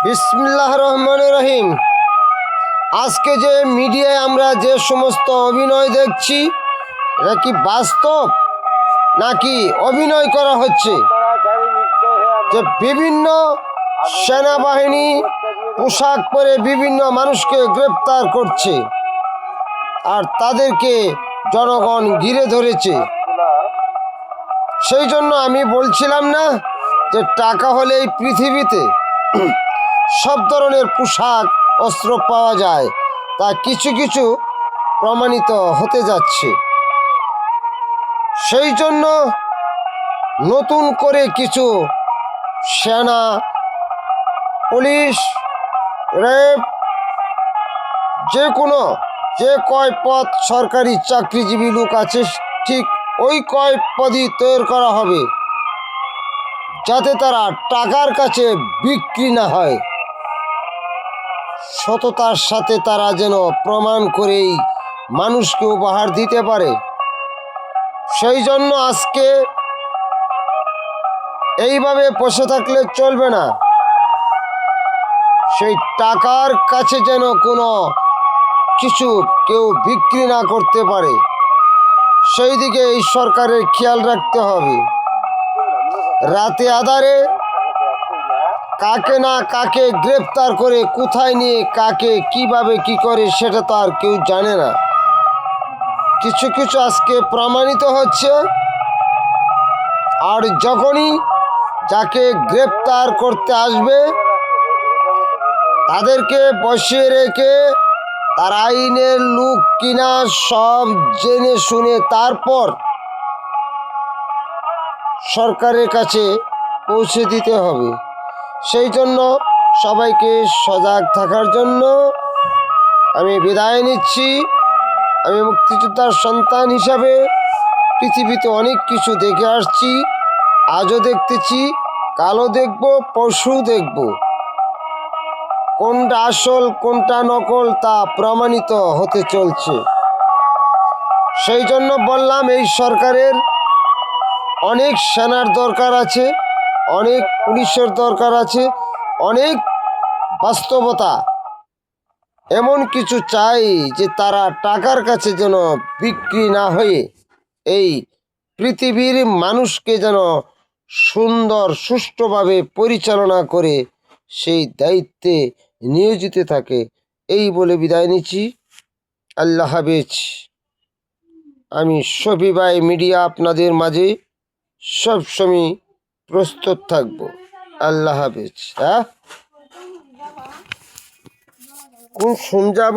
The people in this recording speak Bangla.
বিসমিল্লাহ রহমান রহিম। আজকে যে মিডিয়ায় আমরা যে সমস্ত অভিনয় দেখছি, এটা কি বাস্তব নাকি অভিনয় করা হচ্ছে? যে বিভিন্ন সেনাবাহিনী পোশাক পরে বিভিন্ন মানুষকে গ্রেপ্তার করছে আর তাদেরকে জনগণ ঘিরে ধরেছে। সেই জন্য আমি বলছিলাম না যে টাকা হলে এই পৃথিবীতে সব ধরনের পোশাক অস্ত্র পাওয়া যায়, তা কিছু কিছু প্রমাণিত হতে যাচ্ছে। সেই জন্য নতুন করে কিছু সেনা, পুলিশ, র্যাব, যে কয় পদ সরকারি চাকরিজীবী লোক আছে, ঠিক ওই কয় পদই তৈরি করা হবে, যাতে তারা টাকার কাছে বিক্রি না হয়। সততার সাথে তারা যেন প্রমাণ করেই মানুষকে উপহার দিতে পারে। সেই জন্য আজকে এইভাবে বসে থাকলে চলবে না। সেই টাকার কাছে যেন কোনো কিছু কেউ বিক্রি না করতে পারে, সেই দিকে এই সরকারের খেয়াল রাখতে হবে। রাতে আধারে কাকে না কাকে গ্রেপ্তার করে কোথায় নিয়ে কাকে কিভাবে কি করে সেটা তো আর কেউ জানে না। কিছু কিছু আজকে প্রমাণিত হচ্ছে। আর যখনই যাকে গ্রেপ্তার করতে আসবে তাদেরকে বসিয়ে রেখে তার আইনের লোক কিনা সব জেনে শুনে তারপর সরকারের কাছে পৌঁছে দিতে হবে। সেই জন্য সবাইকে সজাগ থাকার জন্য আমি বিদায় নিচ্ছি। আমি মুক্তিযোদ্ধার সন্তান হিসাবে পৃথিবীতে অনেক কিছু দেখে আসছি, আজও দেখতেছি, কালও দেখব, পরশু দেখব। কোনটা আসল কোনটা নকল তা প্রমাণিত হতে চলছে। সেই জন্য বললাম, এই সরকারের অনেক সেনার দরকার আছে, অনেক পুলিশের দরকার আছে, অনেক বাস্তবতা এমন কিছু চাই যে তারা টাকার কাছে যেন বিক্রি না হয়ে এই পৃথিবীর মানুষকে যেন সুন্দর সুষ্ঠুভাবে পরিচালনা করে সেই দায়িত্বে নিয়োজিত থাকে। এই বলে বিদায় নিচ্ছি। আল্লাহ হাফেজ। আমি শফি ভাই মিডিয়া আপনাদের মাঝে সবসময় প্রস্তুত থাকবো। আল্লাহ হাফেজ। কোন শুন যাব।